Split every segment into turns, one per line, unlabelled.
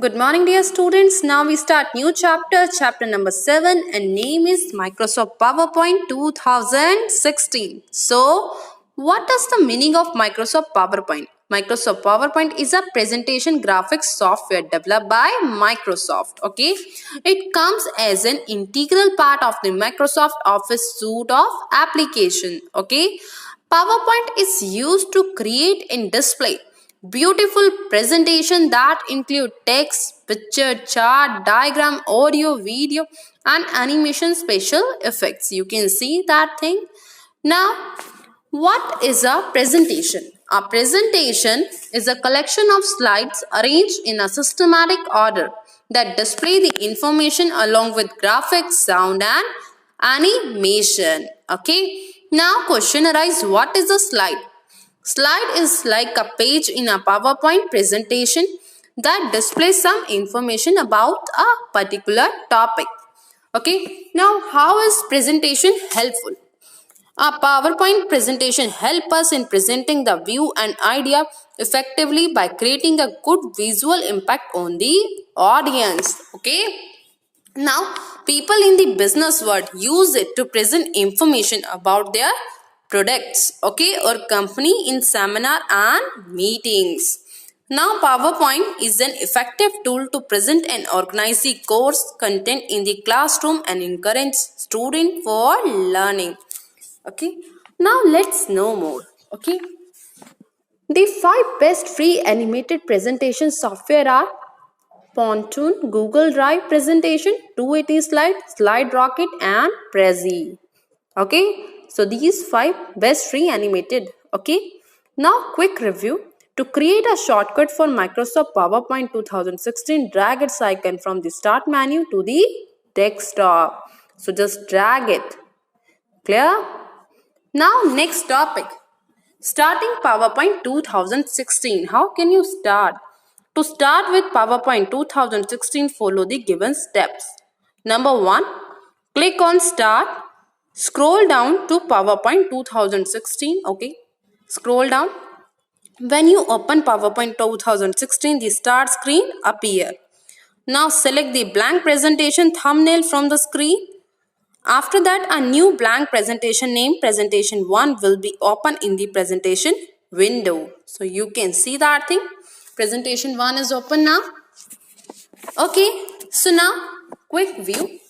Good morning, dear students. Now we start new chapter number 7, and name is Microsoft PowerPoint 2016. So, what is the meaning of Microsoft PowerPoint? Microsoft PowerPoint is a presentation graphics software developed by Microsoft. Okay, it comes as an integral part of the Microsoft Office suite of application. Okay, PowerPoint is used to create and display beautiful presentation that include text, picture, chart, diagram, audio, video, and animation special effects. You can see that thing. Now, what is a presentation? A presentation is a collection of slides arranged in a systematic order that display the information along with graphics, sound, and animation. Okay. Now, question arises: what is a slide? Slide is like a page in a PowerPoint presentation that displays some information about a particular topic. Okay, now how is presentation helpful? A PowerPoint presentation helps us in presenting the view and idea effectively by creating a good visual impact on the audience. Okay. Now, people in the business world use it to present information about their products, okay, or company in seminar and meetings. Now, PowerPoint is an effective tool to present and organize the course content in the classroom and encourage students for learning. Okay, now let's know more. Okay, the 5 best free animated presentation software are Pontoon, Google Drive presentation, 280 slide, Slide Rocket, and Prezi. Okay, so these 5 best free animated. Okay, now quick review. To create a shortcut for Microsoft PowerPoint 2016, drag its icon from the start menu to the desktop. So just drag it. Clear? Now next topic. Starting PowerPoint 2016. How can you start? To start with PowerPoint 2016, follow the given steps. Number 1, click on Start. Scroll down to PowerPoint 2016. Okay, scroll down. When you open PowerPoint 2016, the Start screen appear. Now select the blank presentation thumbnail from the screen. After that, a new blank presentation named Presentation 1 will be open in the presentation window. So you can see that thing. Presentation 1 is open now. Okay, so now quick view.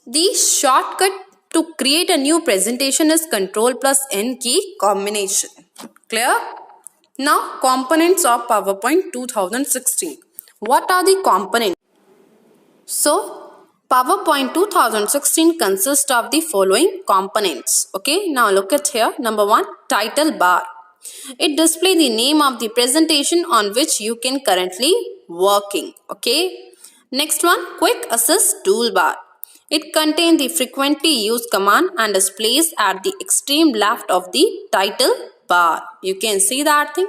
The shortcut to create a new presentation is Ctrl plus N key combination. Clear? Now components of PowerPoint 2016. What are the components? So PowerPoint 2016 consists of the following components. Okay, now look at here. Number 1, title bar. It displays the name of the presentation on which you can currently working. Okay. Next one, quick access toolbar. It contains the frequently used command and is placed at the extreme left of the title bar. You can see that thing.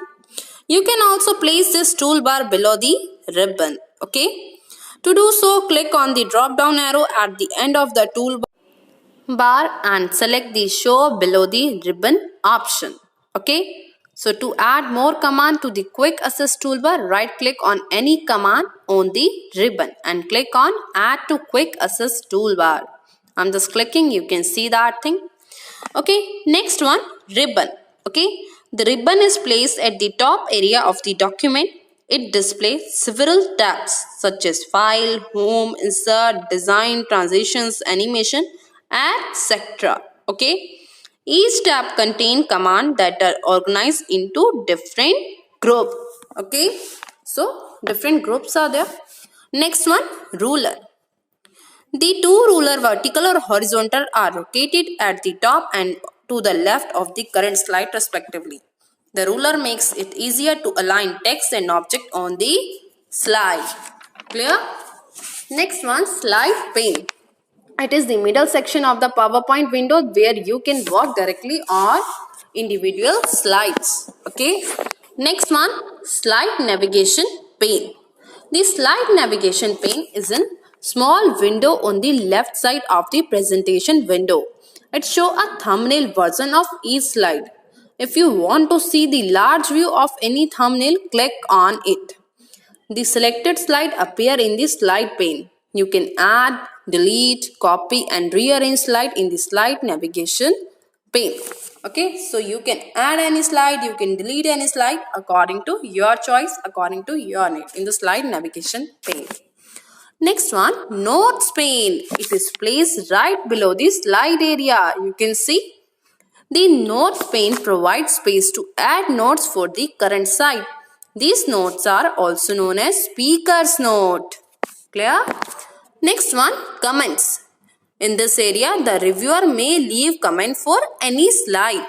You can also place this toolbar below the ribbon. Okay. To do so, click on the drop down arrow at the end of the toolbar and select the show below the ribbon option. Okay. So to add more command to the quick access toolbar, right click on any command on the ribbon and click on add to quick access toolbar. I'm just clicking, you can see that thing. Okay, next one, ribbon. Okay, the ribbon is placed at the top area of the document. It displays several tabs such as file, home, insert, design, transitions, animation, etc. Okay. Each tab contains commands that are organized into different groups. Okay. So, different groups are there. Next one, ruler. The two ruler vertical or horizontal are located at the top and to the left of the current slide respectively. The ruler makes it easier to align text and object on the slide. Clear? Next one, slide pane. It is the middle section of the PowerPoint window where you can work directly on individual slides. Okay. Next one, slide navigation pane. The slide navigation pane is a small window on the left side of the presentation window. It shows a thumbnail version of each slide. If you want to see the large view of any thumbnail, click on it. The selected slide appear in the slide pane. You can add, delete, copy and rearrange slide in the slide navigation pane. Okay, so you can add any slide, you can delete any slide according to your choice, according to your need in the slide navigation pane. Next one, notes pane. It is placed right below the slide area. You can see the notes pane provides space to add notes for the current slide. These notes are also known as speaker's note. Clear? Next one, comments. In this area, the reviewer may leave comment for any slide.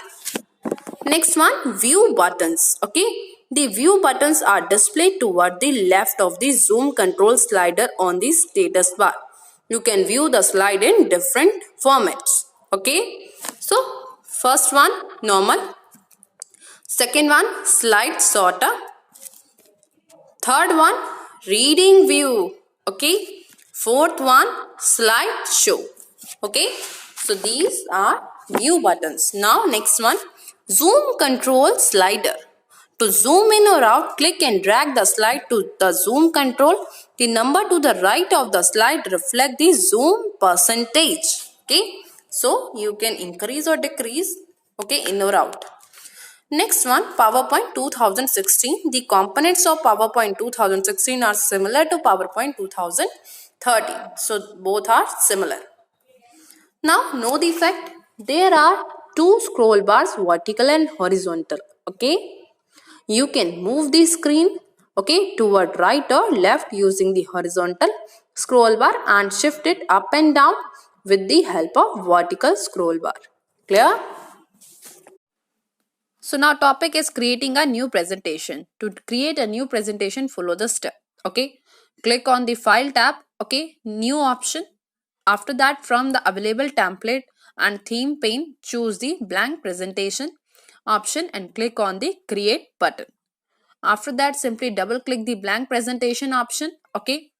Next one, view buttons. Okay, the view buttons are displayed toward the left of the zoom control slider on the status bar. You can view the slide in different formats. Okay, so first one, normal. Second one, slide sorter. Third one, reading view. Okay, fourth one, slide show. Okay, so these are view buttons. Now next one, zoom control slider. To zoom in or out, click and drag the slide to the zoom control. The number to the right of the slide reflect the zoom percentage. Okay, so you can increase or decrease, okay, in or out. Next one, PowerPoint 2016. The components of PowerPoint 2016 are similar to PowerPoint 2013. So both are similar. Now know the fact. There are two scroll bars, vertical and horizontal. Okay. You can move the screen, okay, toward right or left using the horizontal scroll bar and shift it up and down with the help of vertical scroll bar. Clear? So now topic is creating a new presentation. To create a new presentation, follow the step. Okay. Click on the file tab. Okay. New option. After that, from the available template and theme pane, choose the blank presentation option and click on the create button. After that, simply double click the blank presentation option. Okay.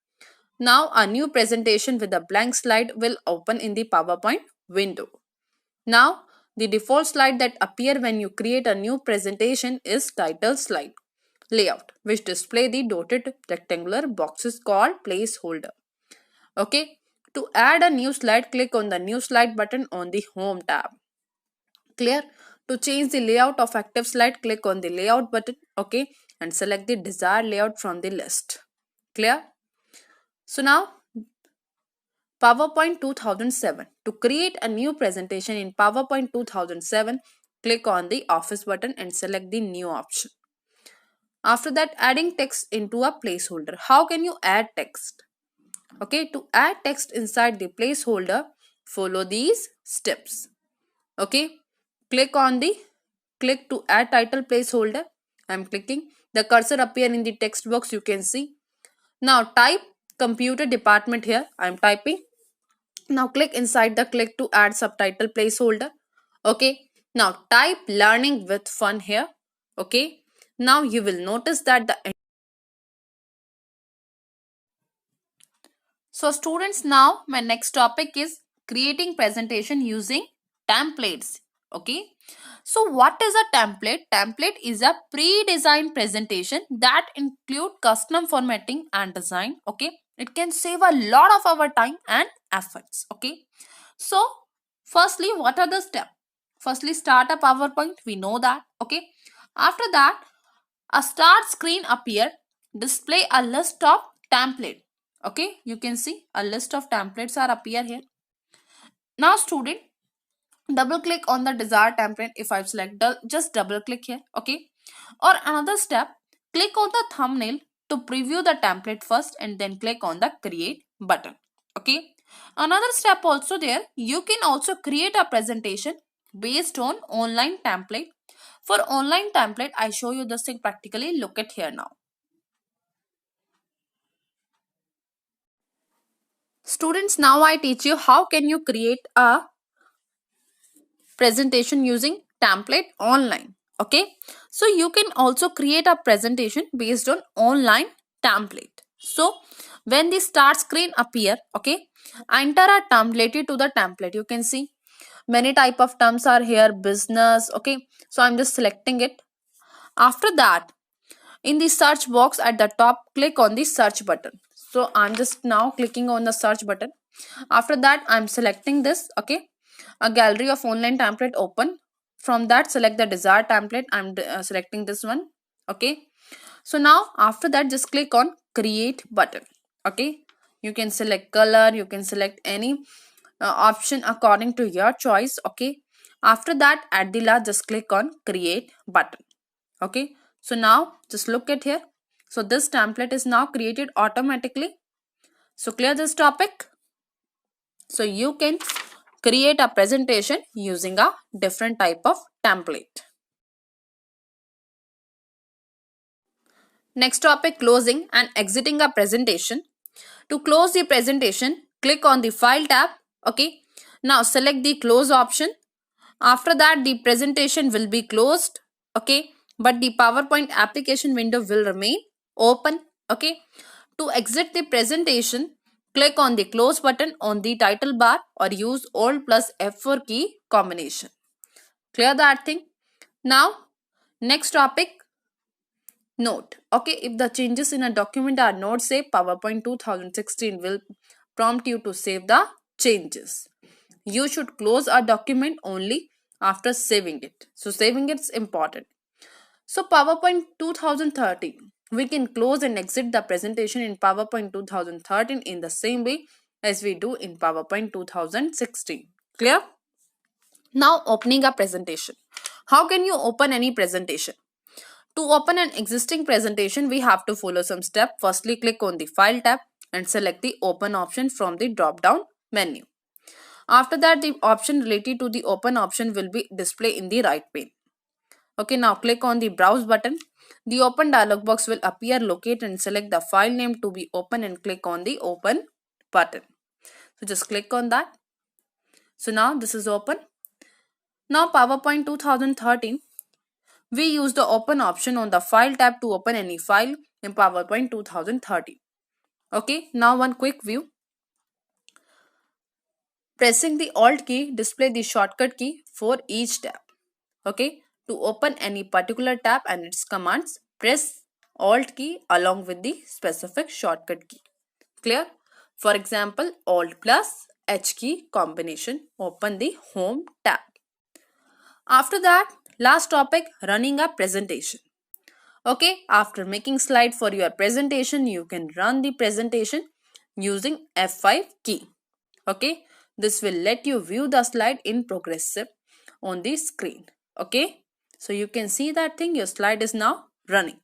Now a new presentation with a blank slide will open in the PowerPoint window. Now the default slide that appear when you create a new presentation is title slide layout, which display the dotted rectangular boxes called placeholder. Okay. To add a new slide, click on the new slide button on the home tab. Clear? To change the layout of active slide, click on the layout button. Okay. And select the desired layout from the list. Clear? So now PowerPoint 2007. To create a new presentation in PowerPoint 2007, click on the Office button and select the new option. After that, adding text into a placeholder. How can you add text? Okay, to add text inside the placeholder, follow these steps. Okay, click to add title placeholder. I am clicking. The cursor appear in the text box, you can see. Now type computer department here. I am typing. Now click inside the click to add subtitle placeholder. Okay. Now type learning with fun here. Okay. Now you will notice that So students, now my next topic is creating presentation using templates. Okay. So what is a template? Template is a pre-designed presentation that include custom formatting and design. Okay. It can save a lot of our time and efforts. Okay. So firstly, what are the steps? Firstly, start a PowerPoint. We know that. Okay. After that, a start screen appear. Display a list of template. Okay. You can see a list of templates are appear here. Now student, double click on the desired template. If I select, just double click here. Okay. Or another step, click on the thumbnail to preview the template first and then click on the create button. Okay. Another step also there, you can also create a presentation based on online template. For online template, I show you this thing practically. Look at here now. Students, now I teach you how can you create a presentation using template online. Okay, so you can also create a presentation based on online template. So when the start screen appear, okay, enter a term related to the template. You can see many type of terms are here, business. Okay, so I'm just selecting it. After that, In the search box at the top, click on the search button. So I'm just now clicking on the search button. After that, I'm selecting this, okay, a gallery of online template open. From that, select the desired template. I'm selecting this one, okay. So now after that, just click on create button, okay. You can select color, you can select any option according to your choice, okay. After that, at the last, just click on create button, okay. So now just look at here. So this template is now created automatically. So clear this topic. So you can create a presentation using a different type of template. Next topic, closing and exiting a presentation. To close the presentation, click on the file tab, okay. Now select the close option. After that, the presentation will be closed, okay, but the PowerPoint application window will remain open, okay. To exit the presentation, click on the close button on the title bar or use Alt plus F4 key combination. Clear that thing? Now, next topic, note. Okay, if the changes in a document are not saved, PowerPoint 2016 will prompt you to save the changes. You should close a document only after saving it. So saving it's important. So PowerPoint 2013, we can close and exit the presentation in PowerPoint 2013 in the same way as we do in PowerPoint 2016. Clear? Now opening a presentation. How can you open any presentation? To open an existing presentation, we have to follow some steps. Firstly, click on the File tab and select the Open option from the drop-down menu. After that, the option related to the Open option will be displayed in the right pane. Okay, now click on the Browse button. The Open dialog box will appear. Locate and select the file name to be open and click on the Open button. So just click on that. So now this is open. Now PowerPoint 2013. We use the Open option on the File tab to open any file in PowerPoint 2013. Okay, now one quick view. Pressing the Alt key display the shortcut key for each tab. Okay, to open any particular tab and its commands, press Alt key along with the specific shortcut key. Clear? For example, Alt plus H key combination open the Home tab. After that, last topic, running a presentation. Okay, after making slide for your presentation, you can run the presentation using F5 key. Okay, this will let you view the slide in progressive on the screen. Okay, so you can see that thing, your slide is now running.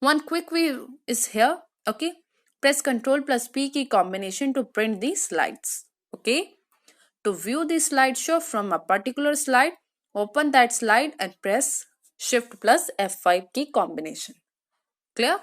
One quick view is here. Okay, press Ctrl plus P key combination to print the slides. Okay, to view the slideshow from a particular slide, open that slide and press Shift plus F5 key combination. Clear?